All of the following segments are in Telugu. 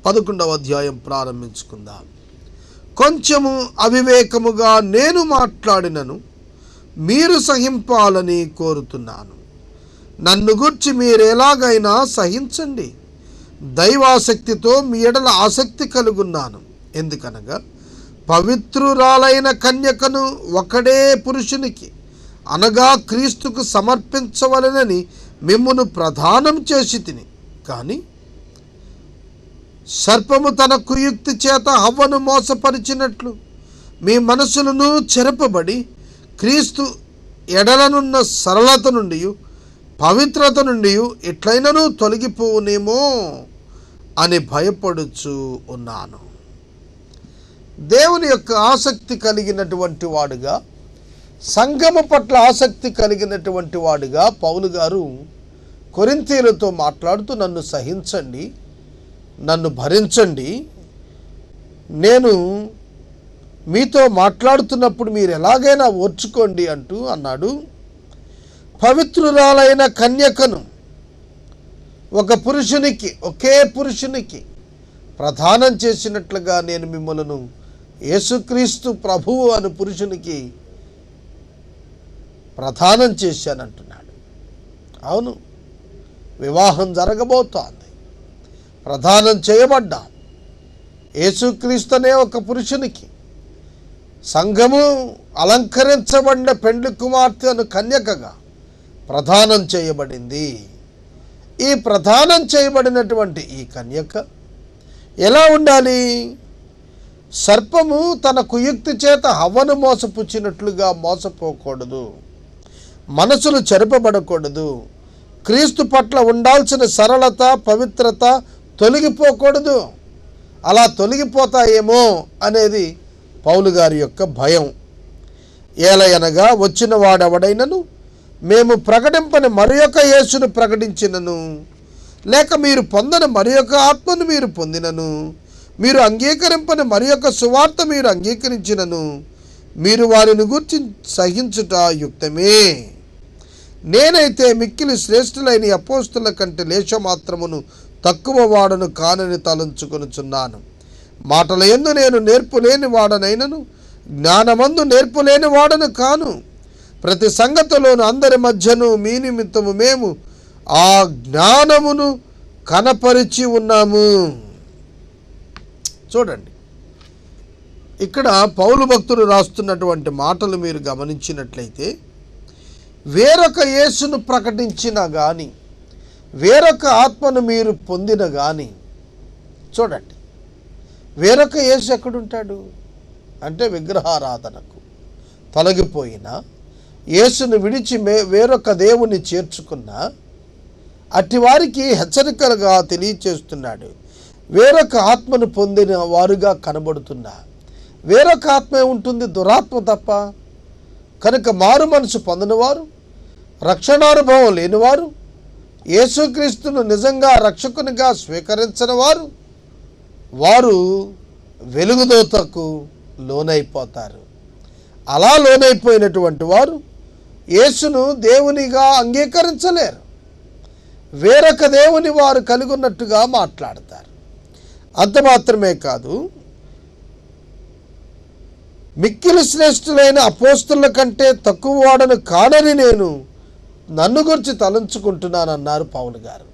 11వ అధ్యాయం ప్రారంభించుకుందాం. కొంచెము అవివేకముగా నేను మాట్లాడినను మీరు సహింపాలని కోరుతున్నాను. నన్ను గూర్చి మీరు ఎలాగైనా సహించండి. దైవాసక్తితో మీ ఎడల ఆసక్తి కలుగున్నాను. ఎందుకనగా పవిత్రురాలైన కన్యకను ఒకడే పురుషునికి అనగా క్రీస్తుకు సమర్పించవలెనని మిమ్మును ప్రదానం చేసి తిని. కానీ సర్పము తన కుయుక్తి చేత హవ్వను మోసపరిచినట్లు మీ మనసులను చెరపబడి క్రీస్తు ఎడలనున్న సరళత నుండి పవిత్రత నుండి ఎట్లయినను తొలగిపోవునేమో అని భయపడుచు ఉన్నాను. దేవుని యొక్క ఆసక్తి కలిగినటువంటి వాడుగా, సంఘము పట్ల ఆసక్తి కలిగినటువంటి వాడుగా పౌలు గారు కొరింథీయులతో మాట్లాడుతూ నన్ను సహించండి, నన్ను భరించండి, నేను మీతో మాట్లాడుతున్నప్పుడు మీరు ఎలాగైనా ఓర్చుకోండి అంటూ అన్నాడు. పవిత్రురాలైన కన్యకను ఒక పురుషునికి, ఒకే పురుషునికి ప్రదానం చేసినట్లుగా నేను మిమ్మలను యేసుక్రీస్తు ప్రభువు అను పురుషునికి ప్రదానం చేశానంటున్నాడు. అవును, వివాహం జరగబోతోంది, ప్రదానం చేయబడ్డా యేసుక్రీస్తు అనే ఒక పురుషునికి సంఘము అలంకరించబడిన పెండ్లి కుమార్తె అను కన్యకగా ప్రదానం చేయబడింది. ఈ ప్రదానం చేయబడినటువంటి ఈ కన్యక ఎలా ఉండాలి? సర్పము తన కుయుక్తి చేత హవ్వను మోసపుచ్చినట్లుగా మోసపోకూడదు, మనసులు చెరపబడకూడదు, క్రీస్తు పట్ల ఉండాల్సిన సరళత పవిత్రత తొలగిపోకూడదు. అలా తొలగిపోతాయేమో అనేది పౌలు గారి యొక్క భయం. ఏలయనగా వచ్చిన వాడెవడైనను మేము ప్రకటింపని మరి యొక్క యేసును ప్రకటించినను, లేక మీరు పొందని మరి యొక్క ఆత్మను మీరు పొందినను, మీరు అంగీకరింపని మరి యొక్క సువార్త మీరు అంగీకరించినను, మీరు వారిని గురించి సహించుట యుక్తమే. నేనైతే మిక్కిలి శ్రేష్ఠులైన అపోస్తుల కంటే లేశమాత్రమును తక్కువ వాడను కానని తలంచుకొనుచున్నాను. మాటల యందు నేను నేర్పులేని వాడనైనను జ్ఞానమందు నేర్పులేని వాడను కాను. ప్రతి సంగతిలోను అందరి మధ్యను మీ నిమిత్తము మేము ఆ జ్ఞానమును కనపరిచి ఉన్నాము. చూడండి, ఇక్కడ పౌలు భక్తుడు రాస్తున్నటువంటి మాటలు మీరు గమనించినట్లయితే, వేరొక యేసును ప్రకటించిన కానీ, వేరొక ఆత్మను మీరు పొందిన కానీ, చూడండి, వేరొక యేసు ఎక్కడుంటాడు అంటే విగ్రహారాధనకు తొలగిపోయిన యేసును విడిచి వేరొక దేవుని చేర్చుకున్న అట్టి వారికి హెచ్చరికలుగా తెలియచేస్తున్నాడు. వేరొక ఆత్మను పొందిన వారుగా కనబడుతున్నా వేరొక ఆత్మ ఉంటుంది, దురాత్మ తప్ప. కనుక మారు మనసు పొందినవారు, రక్షణానుభవం లేనివారు, యేసుక్రీస్తును నిజంగా రక్షకునిగా స్వీకరించిన వారు వెలుగుదోతకు లోనైపోతారు. అలా లోనైపోయినటువంటి వారు యేసును దేవునిగా అంగీకరించలేరు, వేరొక దేవుని వారు కలిగి ఉన్నట్టుగా మాట్లాడతారు. అంత మాత్రమే కాదు, మిక్కిలి శ్రేష్ఠులైన అపోస్తుల కంటే తక్కువ వాడను కానని నేను నన్ను గురించి తలంచుకుంటున్నానన్నారు పౌలు గారు.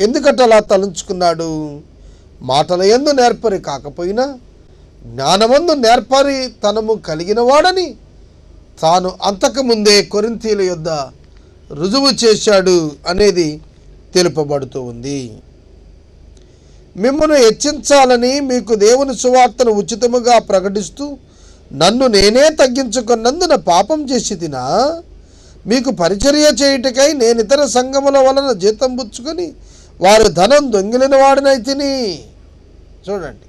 ఎందుకంటే అలా తలంచుకున్నాడు? మాటల యందు నేర్పరి కాకపోయినా జ్ఞానమందు నేర్పరి తనము కలిగిన వాడని తాను అంతకుముందే కొరింథీయుల యొద్ద రుజువు చేశాడు అనేది తెలుపబడుతూ ఉంది. మిమ్మల్ని హెచ్చించాలని మీకు దేవుని సువార్తను ఉచితముగా ప్రకటిస్తూ నన్ను నేనే తగ్గించుకున్నందున పాపం చేసి తినా? మీకు పరిచర్య చేయుటకై నేను ఇతర సంఘముల వలన జీతం పుచ్చుకొని వారి ధనం దొంగిలిన వాడినైతిని. చూడండి,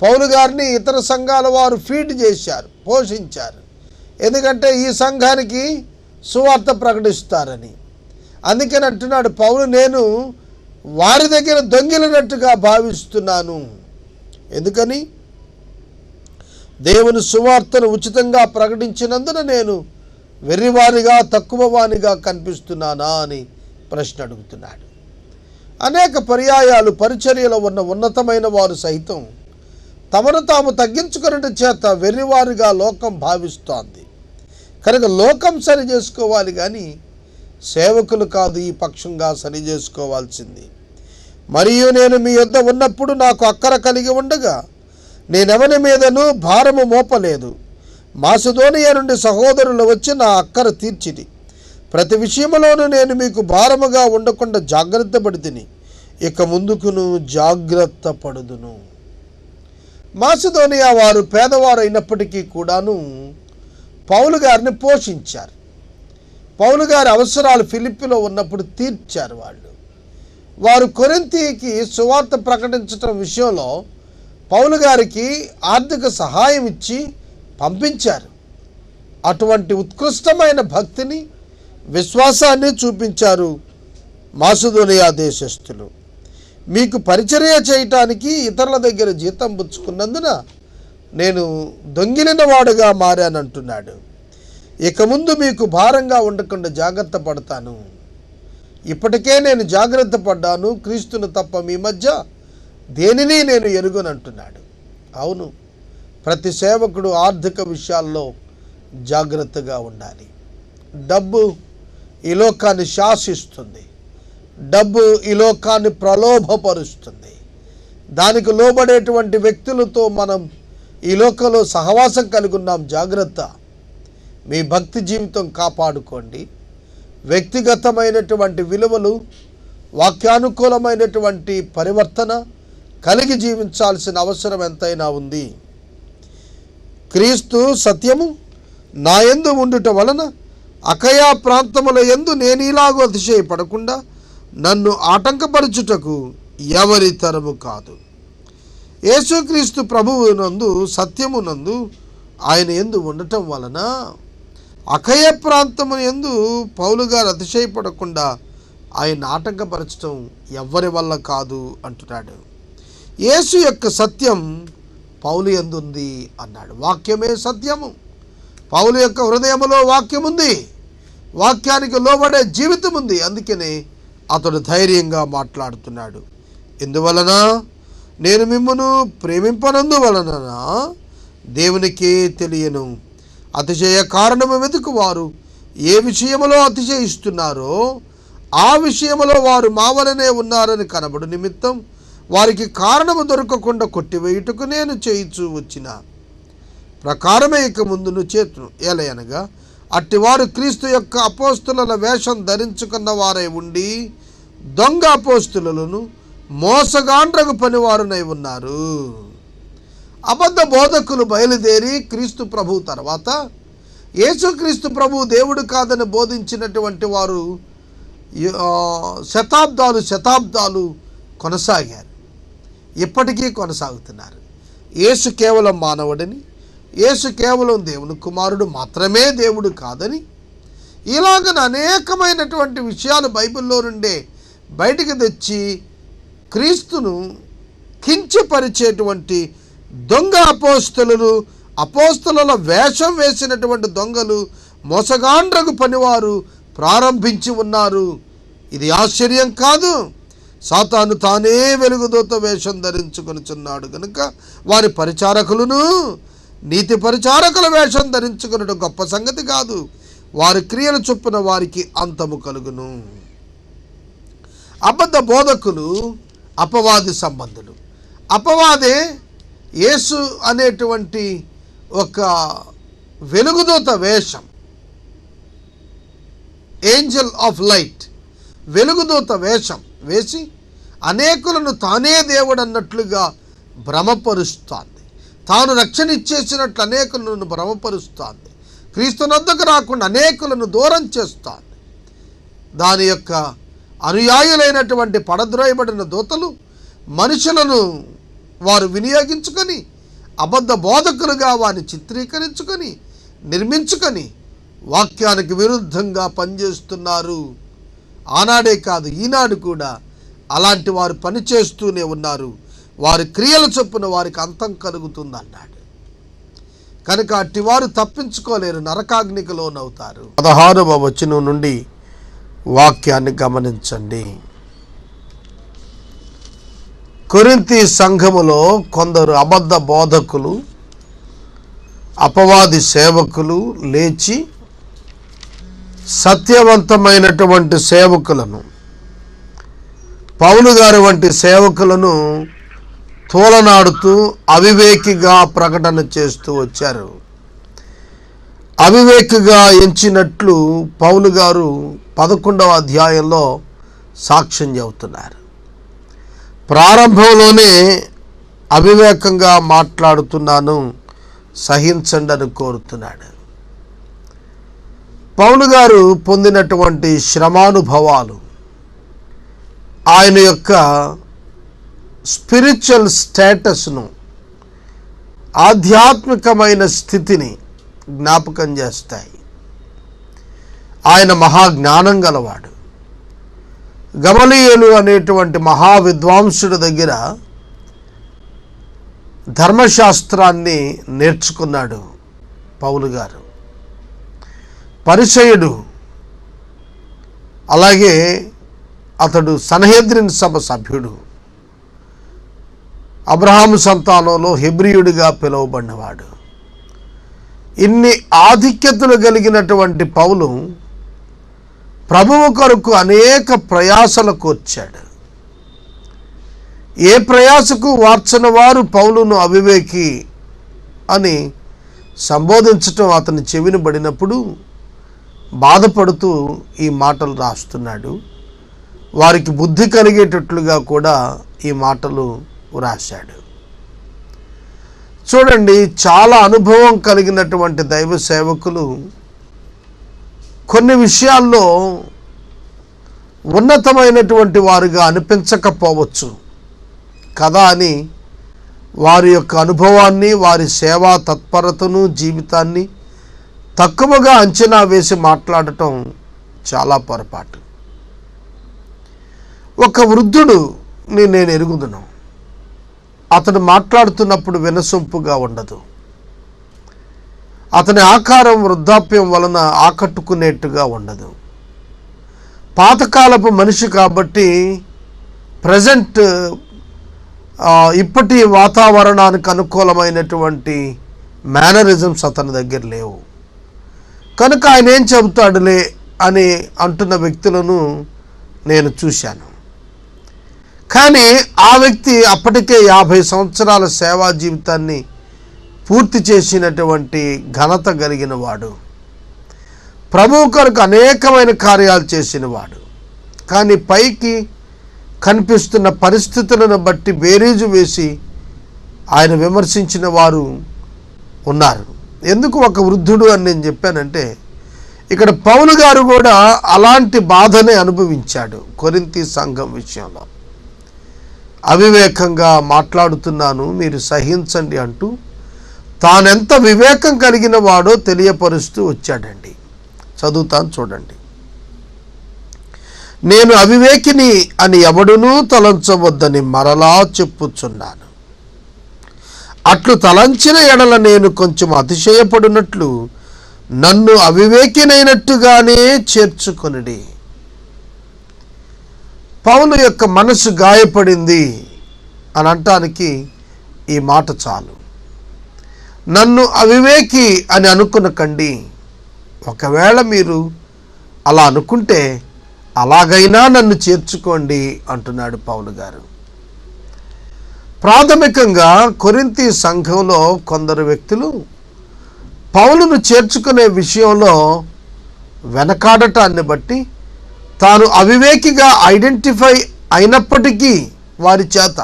పౌలు గారిని ఇతర సంఘాల వారు ఫీడ్ చేశారు, పోషించారు. ఎందుకంటే ఈ సంఘానికి సువార్త ప్రకటిస్తారని. అందుకని అంటున్నాడు పౌలు, నేను వారి దగ్గర దొంగిలినట్టుగా భావిస్తున్నాను. ఎందుకని? దేవుని సువార్తను ఉచితంగా ప్రకటించినందున నేను వెర్రివారిగా తక్కువ వానిగా కనిపిస్తున్నానా అని ప్రశ్న అడుగుతున్నాడు. అనేక పర్యాయాలు పరిచర్యలో ఉన్న ఉన్నతమైన వారు సైతం తమను తాము తగ్గించుకున్నట్టు చేత వెర్రివారుగా లోకం భావిస్తోంది. కనుక లోకం సరి చేసుకోవాలి కానీ సేవకులు కాదు ఈ పక్షంగా సరి చేసుకోవాల్సింది. మరియు నేను మీ యొద్ద ఉన్నప్పుడు నాకు అక్కర కలిగి ఉండగా నేనెవరి మీదను భారము మోపలేదు. మాసిదోనియా నుండి సహోదరులు వచ్చి నా అక్కర తీర్చిది. ప్రతి విషయంలోనూ నేను మీకు భారముగా ఉండకుండా జాగ్రత్త పడితిని. ఇక ముందుకును జాగ్రత్త పడుదును. మాసిదోనియా వారు పేదవారు అయినప్పటికీ కూడాను పౌలు గారిని పోషించారు. పౌలు గారి అవసరాలు ఫిలిప్పీలో ఉన్నప్పుడు తీర్చారు. వారు కొరింథీకి సువార్త ప్రకటించటం విషయంలో పౌలు గారికి ఆర్థిక సహాయం ఇచ్చి పంపించారు. అటువంటి ఉత్కృష్టమైన భక్తిని, విశ్వాసాన్ని చూపించారు మాసిదోనియా దేశస్థులు. మీకు పరిచర్య చేయటానికి ఇతరుల దగ్గర జీతం పుచ్చుకున్నందున నేను దొంగిలిన వాడుగా మారానంటున్నాడు. ఇక ముందు మీకు భారంగా ఉండకుండా జాగ్రత్త పడతాను. ఇప్పటికే నేను జాగ్రత్త పడ్డాను. క్రీస్తును తప్ప మీ మధ్య దేనిని నేను ఎరుగనంటున్నాడు. అవును, ప్రతి సేవకుడు ఆర్థిక విషయాల్లో జాగ్రత్తగా ఉండాలి. డబ్బు ఈ లోకాన్ని శాసిస్తుంది. డబ్బు ఈ లోకాన్ని ప్రలోభపరుస్తుంది. దానికి లోబడేటువంటి వ్యక్తులతో మనం ఈ లోకంలో సహవాసం కలిగి ఉన్నాం. జాగ్రత్త. మీ భక్తి జీవితం కాపాడుకోండి. వ్యక్తిగతమైనటువంటి విలువలు, వాక్యానుకూలమైనటువంటి పరివర్తన కలిగి జీవించాల్సిన అవసరం ఎంతైనా ఉంది. క్రీస్తు సత్యము నా యందు ఉండుట వలన అకయా ప్రాంతముల యందు నేను ఇలాగూ అతిశయపడకుండా నన్ను ఆటంకపరచుటకు ఎవరి తరము కాదు. యేసుక్రీస్తు ప్రభువునందు సత్యమునందు ఆయన యందు ఉండటం వలన అకయ ప్రాంతము యందు పౌలు గారు అతిశయపడకుండా ఆయన ఆటంకపరచడం ఎవ్వరి వల్ల కాదు అంటున్నాడు. యేసు యొక్క సత్యం పౌలు యందు ఉంది అన్నాడు. వాక్యమే సత్యము. పౌలు యొక్క హృదయములో వాక్యం ఉంది. వాక్యానికి లోబడే జీవితం ఉంది. అందుకనే అతడు ధైర్యంగా మాట్లాడుతున్నాడు. ఎందువలన నేను మిమ్మును ప్రేమింపనందువలన దేవునికే తెలియను. అతిశయ కారణము వెతుకు వారు ఏ విషయములో అతిశయిస్తున్నారో ఆ విషయములో వారు మావలనే ఉన్నారని కనబడు నిమిత్తం వారికి కారణము దొరకకుండా కొట్టివేయుటకు నేను చేయిచూ వచ్చిన ప్రకారమే ఇక ముందును చేతును. ఏలయనగా అట్టివారు క్రీస్తు యొక్క అపోస్తుల వేషం ధరించుకున్న వారై ఉండి దొంగ అపోస్తులను మోసగాండ్రకు పనివారునై ఉన్నారు. అబద్ధ బోధకులు బయలుదేరి క్రీస్తు ప్రభు తర్వాత యేసుక్రీస్తు ప్రభు దేవుడు కాదని బోధించినటువంటి వారు శతాబ్దాలు కొనసాగారు. ఇప్పటికీ కొనసాగుతున్నారు. యేసు కేవలం మానవుడని, యేసు కేవలం దేవుని కుమారుడు మాత్రమే దేవుడు కాదని, ఇలాగన అనేకమైనటువంటి విషయాలు బైబిల్లో నుండే బయటికి తెచ్చి క్రీస్తును కించపరిచేటువంటి దొంగ అపోస్తలుల వేషం వేసినటువంటి దొంగలు, మోసగాండ్రకు పనివారు ప్రారంభించి ఉన్నారు. ఇది ఆశ్చర్యం కాదు. సాతాను తానే వెలుగుదూత వేషం ధరించుకొనుచున్నాడు కనుక వారి పరిచారకులను నీతి పరిచారకుల వేషం ధరించుకున్నట్టు గొప్ప సంగతి కాదు. వారి క్రియల చొప్పున వారికి అంతము కలుగును. అబద్ధ బోధకులు అపవాది సంబంధులు. అపవాదే యేసు అనేటువంటి ఒక వెలుగుదూత వేషం, ఏంజల్ ఆఫ్ లైట్, వెలుగుదూత వేషం వేసి అనేకులను తానే దేవుడు అన్నట్లుగా భ్రమపరుస్తోంది. తాను రక్షణ ఇచ్చేసినట్లు అనేకులను భ్రమపరుస్తోంది. క్రీస్తునొద్దకు రాకుండా అనేకులను దూరం చేస్తోంది. దాని యొక్క అనుయాయులైనటువంటి పడద్రోయబడిన దూతలు మనుషులను వారు వినియోగించుకొని అబద్ధ బోధకులుగా వారిని చిత్రీకరించుకొని నిర్మించుకొని వాక్యానికి విరుద్ధంగా పనిచేస్తున్నారు. ఆనాడే కాదు, ఈనాడు కూడా అలాంటి వారు పనిచేస్తూనే ఉన్నారు. వారి క్రియల చొప్పున వారికి అంతం కలుగుతుందన్నాడు. కనుక అట్టివారు తప్పించుకోలేరు, నరకాగ్నికి లోనవుతారు. 16వ వచనం నుండి వాక్యాన్ని గమనించండి. కొరింథీ సంఘములో కొందరు అబద్ధ బోధకులు, అపవాది సేవకులు లేచి సత్యవంతమైనటువంటి సేవకులను, పౌలు గారి వంటి సేవకులను తోలనాడుతూ అవివేకిగా ప్రకటన చేస్తూ వచ్చారు. అవివేకిగా ఎంచినట్లు పౌలు గారు 11వ అధ్యాయంలో సాక్ష్యం చెబుతున్నారు. ప్రారంభంలోనే అవివేకంగా మాట్లాడుతున్నాను, సహించండి అని కోరుతున్నాడు. పౌలు గారు పొందినటువంటి శ్రమానుభవాలు, ఆయన యొక్క స్పిరిచువల్ స్టేటస్ను, ఆధ్యాత్మికమైన స్థితిని జ్ఞాపకం చేస్తాయి. ఆయన మహాజ్ఞానం గలవాడు. గమలీయేలు అనేటువంటి మహావిద్వాంసుడి దగ్గర ధర్మశాస్త్రాన్ని నేర్చుకున్నాడు పౌలు గారు. పరిసయ్యుడు, అలాగే అతడు సన్హెద్రిన్ సభ సభ్యుడు. అబ్రహాము సంతానంలో హెబ్రీయుడిగా పిలువబడినవాడు. ఇన్ని ఆధిక్యతలు కలిగినటువంటి పౌలు ప్రభువు కొరకు అనేక ప్రయాసలకు వచ్చాడు. ఏ ప్రయాసకు వార్చన వారు పౌలును అవివేకి అని సంబోధించటం అతని చెవిని పడినప్పుడు బాధపడుతూ ఈ మాటలు రాస్తున్నాడు. వారికి బుద్ధి కలిగేటట్లుగా కూడా ఈ మాటలు రాశాడు. చూడండి, చాలా అనుభవం కలిగినటువంటి దైవ సేవకులు కొన్ని విషయాల్లో ఉన్నతమైనటువంటి వారుగా అనిపించకపోవచ్చు కదా అని వారి యొక్క అనుభవాన్ని, వారి సేవా తత్పరతను, జీవితాన్ని తక్కువగా అంచనా వేసి మాట్లాడటం చాలా పొరపాటు. ఒక వృద్ధుడు నేను ఎరుగుదును. అతడు మాట్లాడుతున్నప్పుడు వినసొంపుగా ఉండదు. అతని ఆకారం వృద్ధాప్యం వలన ఆకట్టుకునేట్టుగా ఉండదు. పాతకాలపు మనిషి కాబట్టి ప్రజెంట్ ఇప్పటి వాతావరణానికి అనుకూలమైనటువంటి మేనరిజమ్స్ అతని దగ్గర లేవు. కనుక ఆయన ఏం చెబుతాడులే అని అంటున్న వ్యక్తులను నేను చూశాను. కానీ ఆ వ్యక్తి అప్పటికే 50 సంవత్సరాల సేవా జీవితాన్ని పూర్తి చేసినటువంటి ఘనత కలిగిన వాడు. ప్రభువు కొరకు అనేకమైన కార్యాలు చేసిన వాడు. కానీ పైకి కనిపిస్తున్న పరిస్థితులను బట్టి బేరీజు వేసి ఆయన విమర్శించిన వారు ఉన్నారు. ఎందుకు ఒక వృద్ధుడు అని నేను చెప్పానంటే, ఇక్కడ పౌలు గారు కూడా అలాంటి బాధనే అనుభవించాడు. కొరింథీ సంఘం విషయంలో అవివేకంగా మాట్లాడుతున్నాను, మీరు సహించండి అంటూ తానెంత వివేకం కలిగిన వాడో తెలియపరుస్తూ వచ్చాడండి. చదువుతాను చూడండి. నేను అవివేకిని అని ఎవడునూ తలంచవద్దని మరలా చెప్పుచున్నాను. అట్లు తలంచిన ఎడల నేను కొంచెం అతిశయపడినట్లు నన్ను అవివేకినైనట్టుగానే చేర్చుకొనిడి. పౌలు యొక్క మనసు గాయపడింది అని అంటానికి ఈ మాట చాలు. నన్ను అవివేకి అని అనుకునకండి. ఒకవేళ మీరు అలా అనుకుంటే అలాగైనా నన్ను చేర్చుకోండి అంటున్నాడు పౌలు గారు. ప్రాథమికంగా కొరింథీ సంఘంలో కొందరు వ్యక్తులు పౌలును చేర్చుకునే విషయంలో వెనకాడటాన్ని బట్టి తాను అవివేకిగా ఐడెంటిఫై అయినప్పటికీ వారి చేత,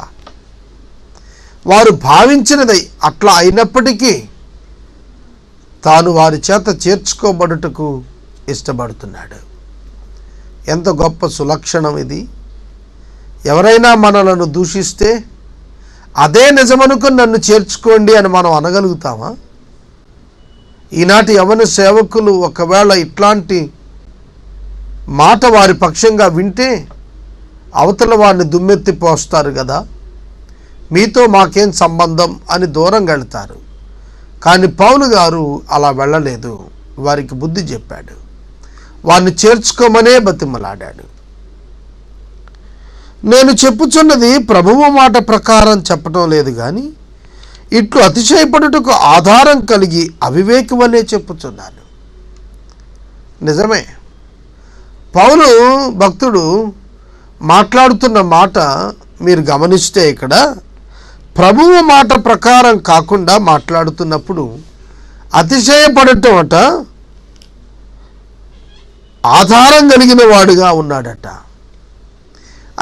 వారు భావించినది అట్లా అయినప్పటికీ తాను వారి చేత చేర్చుకోబడుటకు ఇష్టపడుతున్నాడు. ఎంత గొప్ప సులక్షణం ఇది! ఎవరైనా మనలను దూషిస్తే అదే నిజమనుకుని నన్ను చేర్చుకోండి అని మనం అనగలుగుతామా? ఈనాటి యవన సేవకులు ఒకవేళ ఇట్లాంటి మాట వారి పక్షంగా వింటే అవతల వారిని దుమ్మెత్తి పోస్తారు కదా, మీతో మాకేం సంబంధం అని దూరంగా వెళ్తారు. కానీ పౌలు గారు అలా వెళ్ళలేదు. వారికి బుద్ధి చెప్పాడు, వారిని చేర్చుకోమనే బతిమలాడాడు. నేను చెప్పుచున్నది ప్రభువు మాట ప్రకారం చెప్పటం లేదు కానీ ఇట్లు అతిశయపడుటకు ఆధారం కలిగి అవివేకమనే చెప్పుచున్నాను. నిజమే, పౌలు భక్తుడు మాట్లాడుతున్న మాట మీరు గమనిస్తే ఇక్కడ ప్రభువు మాట ప్రకారం కాకుండా మాట్లాడుతున్నప్పుడు అతిశయపడటం అట ఆధారం కలిగిన వాడుగా ఉన్నాడట.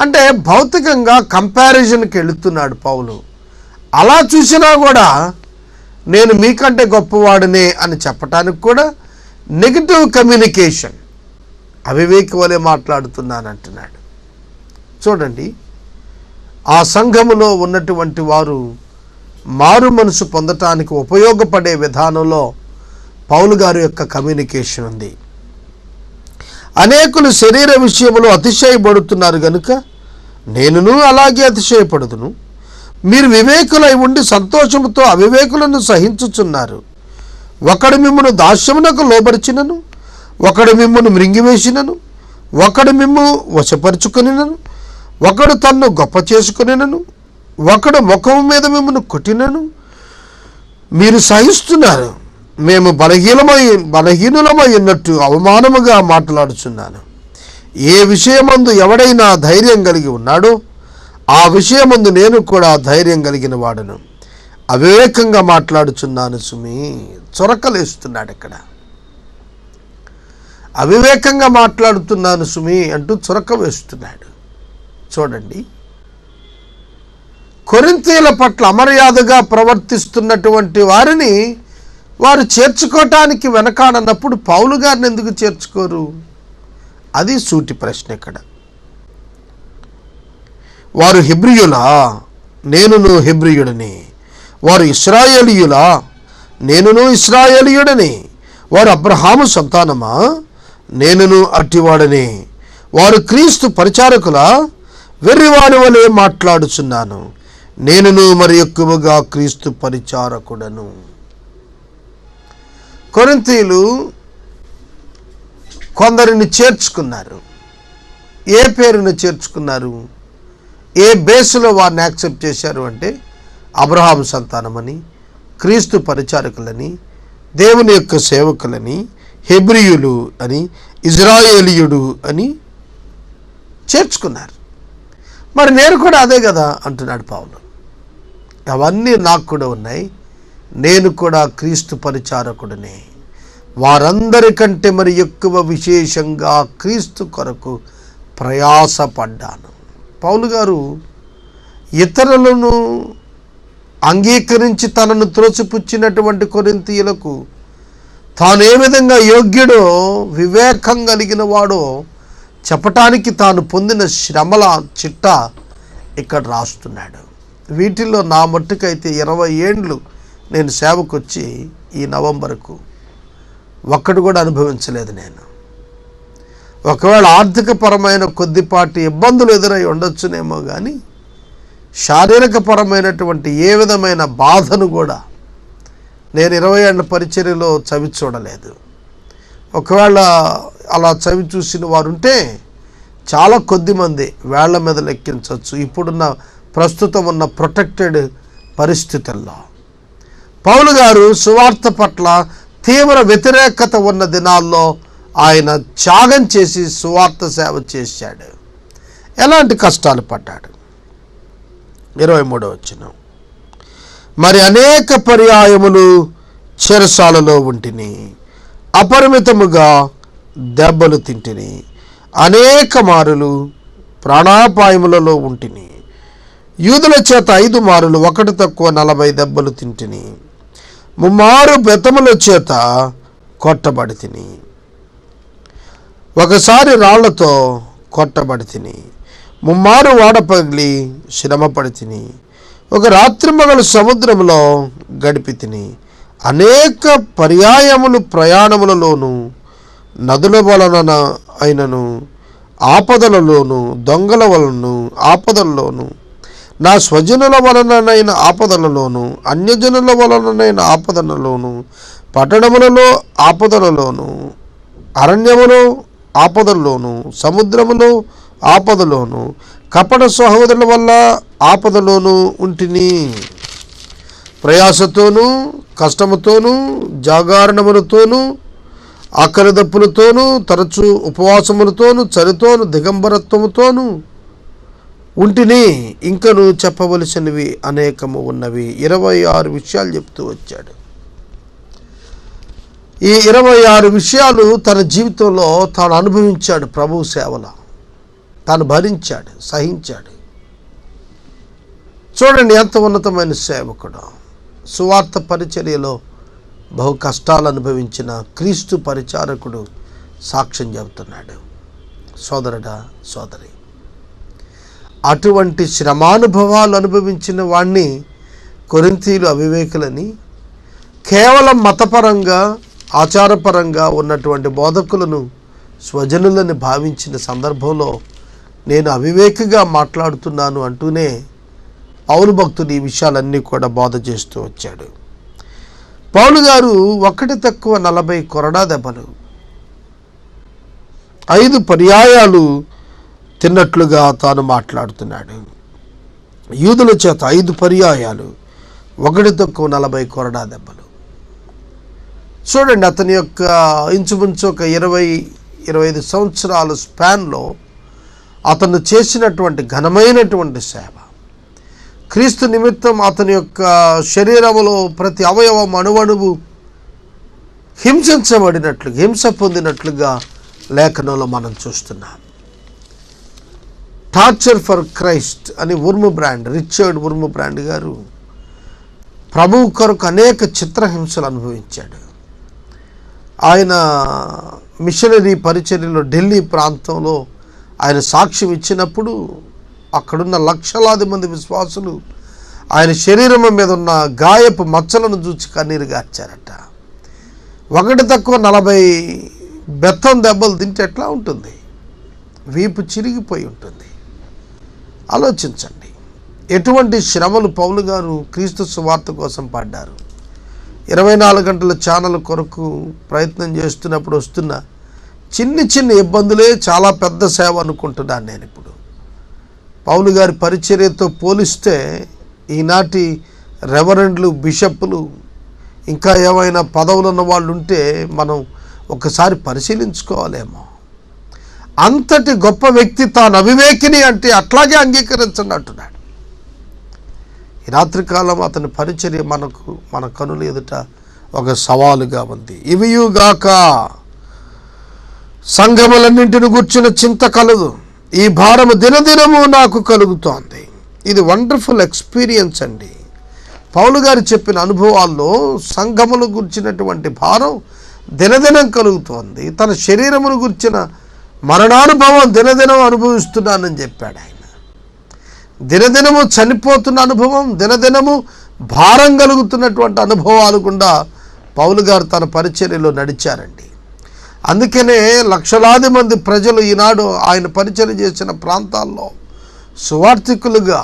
అంటే భౌతికంగా కంపారిజన్కి వెళుతున్నాడు పౌలు. అలా చూసినా కూడా నేను మీకంటే గొప్పవాడినే అని చెప్పటానికి కూడా నెగిటివ్ కమ్యూనికేషన్, అవివేకి వలె మాట్లాడుతున్నానంటున్నాడు. చూడండి, ఆ సంఘములో ఉన్నటువంటి వారు మారు మనసు పొందటానికి ఉపయోగపడే విధానంలో పౌలు గారి యొక్క కమ్యూనికేషన్ ఉంది. అనేకులు శరీర విషయంలో అతిశయపడుతున్నారు గనుక నేనును అలాగే అతిశయపడుదును. మీరు వివేకులై ఉండి సంతోషముతో అవివేకులను సహించుచున్నారు. ఒకడు మిమ్మును దాస్యమునకు లోబరిచినను, ఒకడు మిమ్మును మృంగివేసినను, ఒకడు మిమ్ము వశపరుచుకొనినను, ఒకడు తన్ను గొప్ప చేసుకొనినను, ఒకడు ముఖము మీద మిమ్మును కొట్టినను మీరు సహిస్తున్నారు. మేము బలహీనులమై ఉన్నట్టు అవమానముగా మాట్లాడుచున్నాను. ఏ విషయమందు ఎవడైనా ధైర్యం కలిగి ఉన్నాడో ఆ విషయమందు నేను కూడా ధైర్యం కలిగిన వాడును. అవివేకంగా మాట్లాడుచున్నాను సుమి. చొరకలేస్తున్నాడు ఇక్కడ. అవివేకంగా మాట్లాడుతున్నాను సుమి అంటూ చొరక వేస్తున్నాడు. చూడండి, కొరింథీయుల పట్ల అమర్యాదగా ప్రవర్తిస్తున్నటువంటి వారిని వారు చేర్చుకోవటానికి వెనకాడనప్పుడు పౌలు గారిని ఎందుకు చేర్చుకోరు? అది సూటి ప్రశ్న ఇక్కడ. వారు హెబ్రీయులా? నేనును హెబ్రీయుడని. వారు ఇశ్రాయేలీయులా? నేనును ఇశ్రాయేలీయుడని. వారు అబ్రహాము సంతానమా? నేనును అట్టివాడని. వారు క్రీస్తు పరిచారకులా? వెర్రివారి వలె మాట్లాడుచున్నాను. నేనును మరి ఎక్కువగా క్రీస్తు పరిచారకుడను. కొరింథీయులు కొందరిని చేర్చుకున్నారు. ఏ పేరును చేర్చుకున్నారు? ఏ బేస్లో వారిని యాక్సెప్ట్ చేశారు అంటే అబ్రహాము సంతానమని, క్రీస్తు పరిచారకులని, దేవుని యొక్క సేవకులని, హెబ్రీయులు అని, ఇజ్రాయేలీయుడు అని చేర్చుకున్నారు. మరి నేను కూడా అదే కదా అంటున్నాడు పౌలు. అవన్నీ నాకు కూడా ఉన్నాయి, నేను కూడా క్రీస్తు పరిచారకుడినే. వారందరికంటే మరి ఎక్కువ విశేషంగా క్రీస్తు కొరకు ప్రయాసపడ్డాను. పౌలు గారు ఇతరులను అంగీకరించి తనను త్రోసిపుచ్చినటువంటి కొరింథీయులకు తాను ఏ విధంగా యోగ్యుడో, వివేకం కలిగిన వాడో చెప్పటానికి తాను పొందిన శ్రమల చిట్టా ఇక్కడ రాస్తున్నాడు. వీటిల్లో నా మట్టుకైతే 20 ఏండ్లు నేను సేవకొచ్చి ఈ నవంబర్కు ఒక్కడు కూడా అనుభవించలేదు నేను. ఒకవేళ ఆర్థికపరమైన కొద్దిపాటి ఇబ్బందులు ఎదురై ఉండొచ్చునేమో కానీ శారీరకపరమైనటువంటి ఏ విధమైన బాధను కూడా నేను 20 ఏళ్ల పరిచర్యలో చవి చూడలేదు. ఒకవేళ అలా చవి చూసిన వారు ఉంటే చాలా కొద్దిమంది వేళ్ల మీద లెక్కించవచ్చు ఇప్పుడున్న ప్రస్తుతం ఉన్న ప్రొటెక్టెడ్ పరిస్థితుల్లో. పౌలు గారు సువార్త పట్ల తీవ్ర వ్యతిరేకత ఉన్న దినాల్లో ఆయన త్యాగం చేసి సువార్త సేవ చేశాడు. ఎలాంటి కష్టాలు పడ్డాడు? 23వ వచనం, మరి అనేక పర్యాయములు చెరసాలలో ఉంటిని, అపరిమితముగా దెబ్బలు తింటిని, అనేక మారులు ప్రాణాపాయములలో ఉంటిని, యూదుల చేత 5 మారులు 1 తక్కువ 40 దెబ్బలు తింటిని, 3 మారు బెతముల చేత కొట్టబడి తిని, ఒకసారి రాళ్లతో కొట్టబడి తిని, 3 మారు వాడ పగిలి శ్రమపడి తిని, ఒక రాత్రి మగలు సముద్రంలో గడిపి తిని, అనేక పర్యాయములు ప్రయాణములలోను, నదుల వలన అయినను, ఆపదలలోను, దొంగల వలన ఆపదలలోను, నా స్వజనుల వలననైన ఆపదలలోను, అన్యజనుల వలననైన ఆపదలలోను, పట్టణములలో ఆపదలలోను, అరణ్యములో ఆపదల్లోను, సముద్రములో ఆపదలోను, కపట సహోదరుల వల్ల ఆపదలోనూ ఉంటిని. ప్రయాసతోనూ కష్టముతోనూ జాగరణములతోనూ ఆకలి దప్పులతోనూ తరచూ ఉపవాసములతోనూ చలితోనూ దిగంబరత్వముతోనూ ఉంటిని. ఇంకను చెప్పవలసినవి అనేకము ఉన్నవి. 26 విషయాలు చెప్తూ వచ్చాడు. ఈ 26 విషయాలు తన జీవితంలో తాను అనుభవించాడు. ప్రభువు సేవలో తాను భరించాడు, సహించాడు. చూడండి ఎంత ఉన్నతమైన సేవకుడు. సువార్త పరిచర్యలో బహు కష్టాలు అనుభవించిన క్రీస్తు పరిచారకుడు సాక్ష్యం చెబుతున్నాడు. సోదరుడా, సోదరి, అటువంటి శ్రమానుభవాలు అనుభవించిన వాణ్ణి కొరింథీయులు అవివేకులని, కేవలం మతపరంగా ఆచారపరంగా ఉన్నటువంటి బోధకులను స్వజనులని భావించిన సందర్భంలో నేను అవివేకిగా మాట్లాడుతున్నాను అంటూనే పౌలు భక్తుడు ఈ విషయాలన్నీ కూడా బోధ చేస్తూ వచ్చాడు. పౌలు గారు 1 - 40 దెబ్బలు 5 పర్యాయాలు తిన్నట్లుగా తాను మాట్లాడుతున్నాడు. యూదుల చేత 5 పర్యాయాలు 1 - 40 దెబ్బలు. చూడండి, అతని యొక్క ఇంచుమించు ఒక 20-25 సంవత్సరాల స్పాన్లో అతను చేసినటువంటి ఘనమైనటువంటి సేవ, క్రీస్తు నిమిత్తం అతని యొక్క శరీరములో ప్రతి అవయవం అణువణువు హింసించబడినట్లుగా, హింస పొందినట్లుగా లేఖనంలో మనం చూస్తున్నాం. టార్చర్ ఫర్ క్రైస్ట్ అని రిచర్డ్ వుర్మ్బ్రాండ్ గారు ప్రభువు కొరకు అనేక చిత్రహింసలు అనుభవించాడు. ఆయన మిషనరీ పరిచర్యలో ఢిల్లీ ప్రాంతంలో ఆయన సాక్ష్యం ఇచ్చినప్పుడు అక్కడున్న లక్షలాది మంది విశ్వాసులు ఆయన శరీరం మీద ఉన్న గాయపు మచ్చలను చూసి కన్నీరు గార్చారట. 1 - 40 బెత్తం దెబ్బలు తింటే ఎట్లా ఉంటుంది? వీపు చిరిగిపోయి ఉంటుంది. ఆలోచించండి, ఎటువంటి శ్రమలు పౌలు గారు క్రీస్తు సువార్త కోసం పడ్డారు. 24 గంటల ఛానల్ కొరకు ప్రయత్నం చేస్తున్నప్పుడు వస్తున్న చిన్ని ఇబ్బందులే చాలా పెద్ద సేవ అనుకుంటున్నాను నేను ఇప్పుడు. పౌలు గారి పరిచర్యతో పోలిస్తే ఈనాటి రెవరెండ్లు, బిషప్లు, ఇంకా ఏమైనా పదవులు ఉన్న వాళ్ళు ఉంటే మనం ఒకసారి పరిశీలించుకోవాలేమో. అంతటి గొప్ప వ్యక్తి తాను అవివేకిని అంటే అట్లాగే అంగీకరించండి అంటున్నాడు. ఈ రాత్రికాలం అతని పరిచర్య మన కనుల ఎదుట ఒక సవాలుగా ఉంది. ఇవియుగాక సంఘములన్నింటిని గూర్చిన చింత కలదు, ఈ భారము దినదినము నాకు కలుగుతోంది. ఇది వండర్ఫుల్ ఎక్స్పీరియన్స్ అండి. పౌలు గారు చెప్పిన అనుభవాల్లో సంఘములు గుర్చినటువంటి భారం దినదినం కలుగుతోంది. తన శరీరమును గుర్చిన మరణానుభవం దినదినం అనుభవిస్తున్నానని చెప్పాడు ఆయన. దినదినము చనిపోతున్న అనుభవం, దినదినము భారం కలుగుతున్నటువంటి అనుభవాలు గుండా పౌలు గారు తన పరిచర్యలో నడిచారండి. అందుకనే లక్షలాది మంది ప్రజలు ఈనాడు ఆయన పరిచర్య చేసిన ప్రాంతాల్లో సువార్థికులుగా,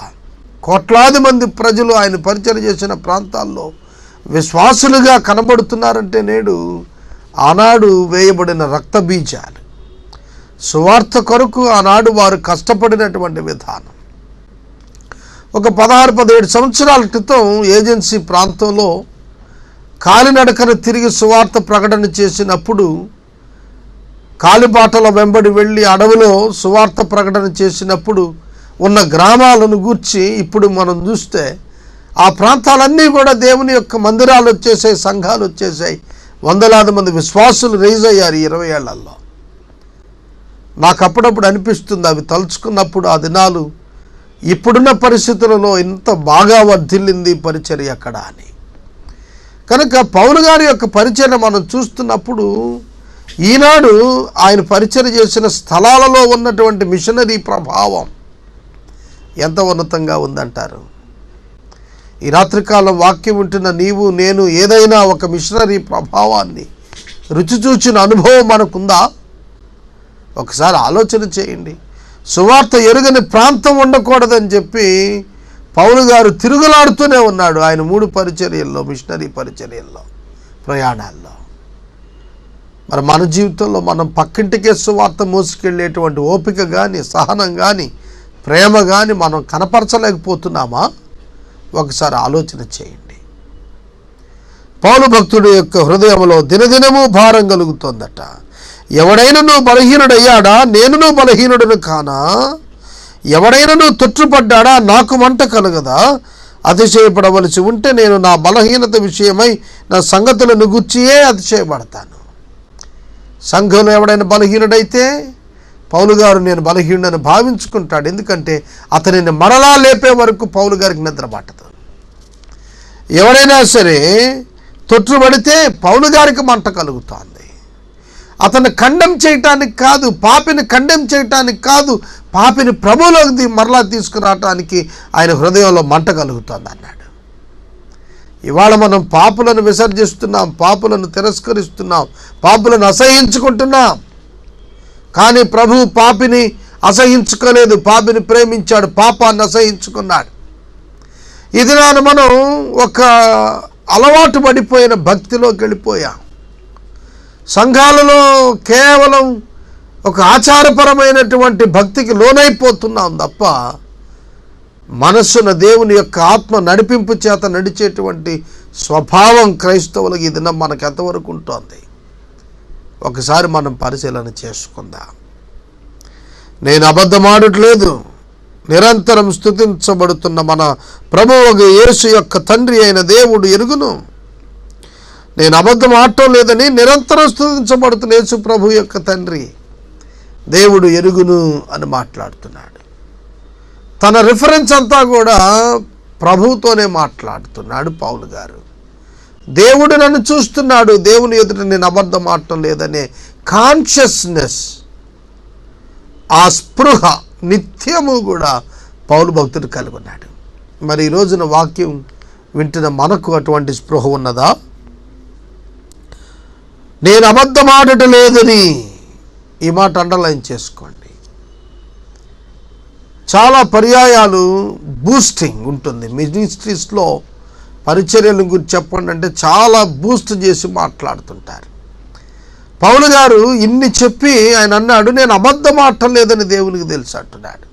కోట్లాది మంది ప్రజలు ఆయన పరిచర్య చేసిన ప్రాంతాల్లో విశ్వాసులుగా కనబడుతున్నారంటే నేడు ఆనాడు వేయబడిన రక్త బీజాలు, సువార్త కొరకు ఆనాడు వారు కష్టపడినటువంటి విధానం. ఒక 16-17 సంవత్సరాల క్రితం ఏజెన్సీ ప్రాంతంలో కాలినడకన తిరిగి సువార్త ప్రకటన చేసినప్పుడు, కాలిబాటల వెంబడి వెళ్ళి అడవిలో సువార్త ప్రకటన చేసినప్పుడు ఉన్న గ్రామాలను గూర్చి ఇప్పుడు మనం చూస్తే ఆ ప్రాంతాలన్నీ కూడా దేవుని యొక్క మందిరాలు వచ్చేసాయి, సంఘాలు వచ్చేసాయి. వందలాది మంది విశ్వాసులు రైజ్ అయ్యారు 20 ఏళ్లలో. నాకు అప్పుడప్పుడు అనిపిస్తుంది, అవి తలుచుకున్నప్పుడు ఆ దినాలు ఇప్పుడున్న పరిస్థితులలో ఇంత బాగా వర్ధిల్లింది పరిచర్య అక్కడ అని. కనుక పౌలు గారి యొక్క పరిచర్య మనం చూస్తున్నప్పుడు ఈనాడు ఆయన పరిచర్య చేసిన స్థలాలలో ఉన్నటువంటి మిషనరీ ప్రభావం ఎంత ఉన్నతంగా ఉందంటారు. ఈ రాత్రికాలం వాక్యం వింటున్న నీవు నేను ఏదైనా ఒక మిషనరీ ప్రభావాన్ని రుచి చూచిన అనుభవం మనకుందా? ఒకసారి ఆలోచన చేయండి. సువార్త ఎరుగని ప్రాంతం ఉండకూడదని చెప్పి పౌలు గారు తిరుగులాడుతూనే ఉన్నాడు ఆయన 3 పరిచర్యల్లో, మిషనరీ పరిచర్యల్లో, ప్రయాణాల్లో. మరి మన జీవితంలో మనం పక్కింటికే సువార్త మోసుకెళ్ళేటువంటి ఓపిక కానీ, సహనం కానీ, ప్రేమ కానీ మనం కనపరచలేకపోతున్నామా? ఒకసారి ఆలోచన చేయండి. పౌలు భక్తుడి యొక్క హృదయంలో దినదినము భారం కలుగుతోందట. ఎవడైనను బలహీనుడయ్యాడా? నేనును బలహీనుడను కానా? ఎవడైనను తొట్టుపడ్డాడా? నాకు మంట కలగదా? అతిశయపడవలసి ఉంటే నేను నా బలహీనత విషయమై నా సంగతులను గుర్చియే అతిశయపడతాను. సంఘంలో ఎవడైనా బలహీనుడైతే పౌలు గారు నేను బలహీనుడని భావించుకుంటాడు. ఎందుకంటే అతనిని మరలా లేపే వరకు పౌలు గారికి నిద్ర పట్టదు. ఎవరైనా సరే తొట్టుబడితే పౌలు గారికి మంట కలుగుతోంది. అతన్ని ఖండం చేయటానికి కాదు, పాపిని ఖండం చేయటానికి కాదు, పాపిని ప్రభువులోకి మరలా తీసుకురావటానికి ఆయన హృదయంలో మంట కలుగుతోంది అన్నాడు. ఇవాళ మనం పాపులను విసర్జిస్తున్నాం, పాపులను తిరస్కరిస్తున్నాం, పాపులను అసహించుకుంటున్నాం. కానీ ప్రభువు పాపిని అసహించుకోలేదు, పాపిని ప్రేమించాడు, పాపాన్ని అసహించుకున్నాడు. ఇది నాన్న మనం ఒక అలవాటు పడిపోయిన భక్తిలోకి వెళ్ళిపోయాం. సంఘాలలో కేవలం ఒక ఆచారపరమైనటువంటి భక్తికి లోనైపోతున్నాం తప్ప మనస్సున దేవుని యొక్క ఆత్మ నడిపింపు చేత నడిచేటువంటి స్వభావం క్రైస్తవులకి ఈ దినం మనకు ఎంతవరకు ఉంటుంది? ఒకసారి మనం పరిశీలన చేసుకుందాం. నేను అబద్ధమాడట్లేదు, నిరంతరం స్తుతించబడుతున్న మన ప్రభువు యేసు యొక్క తండ్రి అయిన దేవుడు ఎరుగును. నేను అబద్ధం ఆడటం లేదని నిరంతరం స్తుతించబడుతున్న యేసు ప్రభు యొక్క తండ్రి దేవుడు ఎరుగును అని మాట్లాడుతున్నాడు. తన రిఫరెన్స్ అంతా కూడా ప్రభువుతోనే మాట్లాడుతున్నాడు పౌలు గారు. దేవుడు నన్ను చూస్తున్నాడు, దేవుని ఎదుట నేను అబద్ధం ఆడటం లేదనే కాన్షియస్నెస్, ఆ స్పృహ నిత్యము కూడా పౌలు భక్తుడు కలిగి ఉన్నాడు. మరి ఈ రోజున వాక్యం వింటున్న మనకు అటువంటి స్పృహ ఉన్నదా? నేను అబద్ధం ఆడటం లేదని ఈ మాట అండర్లైన్ చేసుకోండి. చాలా పర్యాయాలు బూస్టింగ్ ఉంటుంది మినిస్ట్రీస్లో. పరిచర్యల గురించి చెప్పండి అంటే చాలా బూస్ట్ చేసి మాట్లాడుతుంటారు. పౌలు గారు ఇన్ని చెప్పి ఆయన అన్నాడు, నేను అబద్ధం ఆడటం లేదని దేవునికి తెలుసు అంటున్నాడు.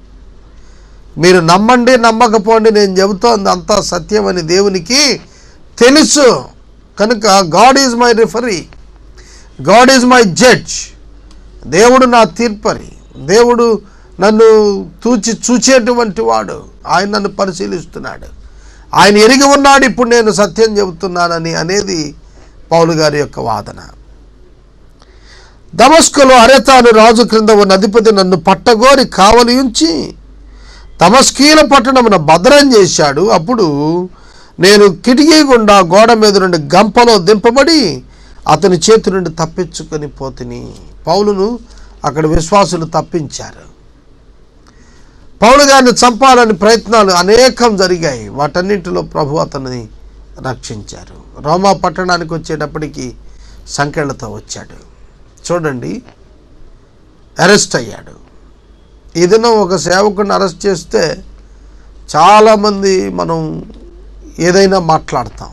మీరు నమ్మండి నమ్మకపోండి, నేను చెబుతోంది అంతా సత్యం అని దేవునికి తెలుసు. కనుక God is my referee, God is my judge. దేవుడు నా తీర్పరి, దేవుడు నన్ను చూచేటువంటి వాడు, ఆయన నన్ను పరిశీలిస్తున్నాడు, ఆయన ఎరిగి ఉన్నాడు ఇప్పుడు నేను సత్యం చెబుతున్నానని అనేది పౌలు గారి యొక్క వాదన. దమస్కులో అరెతాను రాజు క్రింద ఉన్న అధిపతి నన్ను పట్టగోరి కావలి ఉంచి దమస్కీల పట్టణమున భద్రం చేశాడు. అప్పుడు నేను కిటికీ గుండా గోడ మీద నుండి గంపలో దింపబడి అతని చేతి నుండి తప్పించుకొని పోతిని. పౌలును అక్కడ విశ్వాసులు తప్పించారు. పౌలు గారిని చంపాలని ప్రయత్నాలు అనేకం జరిగాయి. వాటన్నింటిలో ప్రభు అతన్ని రక్షించారు. రోమా పట్టణానికి వచ్చేటప్పటికి సంకెళ్లతో వచ్చాడు. చూడండి, అరెస్ట్ అయ్యాడు. ఈ దినం ఒక సేవకుడిని అరెస్ట్ చేస్తే చాలామంది మనం ఏదైనా మాట్లాడతాం.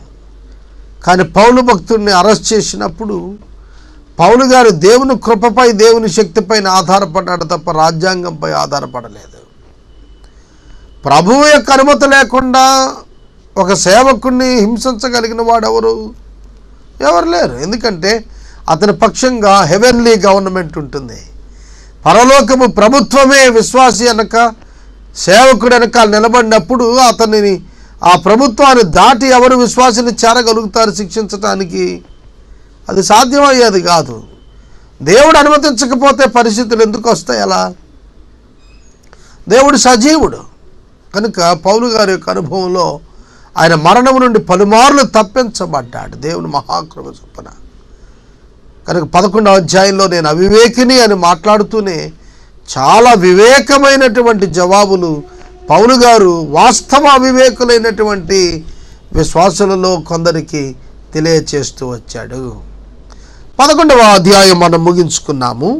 కానీ పౌలు భక్తుడిని అరెస్ట్ చేసినప్పుడు పౌలు గారు దేవుని కృపపై, దేవుని శక్తిపైన ఆధారపడ్డాడు తప్ప రాజ్యాంగంపై ఆధారపడలేదు. ప్రభువు యొక్క అనుమతి లేకుండా ఒక సేవకుడిని హింసించగలిగిన వాడు ఎవరు లేరు. ఎందుకంటే అతని పక్షంగా హెవెన్లీ గవర్నమెంట్ ఉంటుంది. పరలోకము ప్రభుత్వమే విశ్వాసి వెనక, సేవకుడు వెనకాల నిలబడినప్పుడు అతనిని, ఆ ప్రభుత్వాన్ని దాటి ఎవరు విశ్వాసిని చేరగలుగుతారు శిక్షించటానికి? అది సాధ్యమయ్యేది కాదు. దేవుడు అనుమతించకపోతే పరిస్థితులు ఎందుకు వస్తాయి? అలా దేవుడు సజీవుడు. కనుక పౌలు గారి యొక్క అనుభవంలో ఆయన మరణం నుండి పలుమార్లు తప్పించబడ్డాడు దేవుని మహాకృప చొప్పున. కనుక 11వ అధ్యాయంలో నేను అవివేకిని అని మాట్లాడుతూనే చాలా వివేకమైనటువంటి జవాబులు పౌలు గారు వాస్తవ అవివేకులైనటువంటి విశ్వాసులలో కొందరికి తెలియచేస్తూ వచ్చాడు. 11వ అధ్యాయం మనం ముగించుకున్నాము.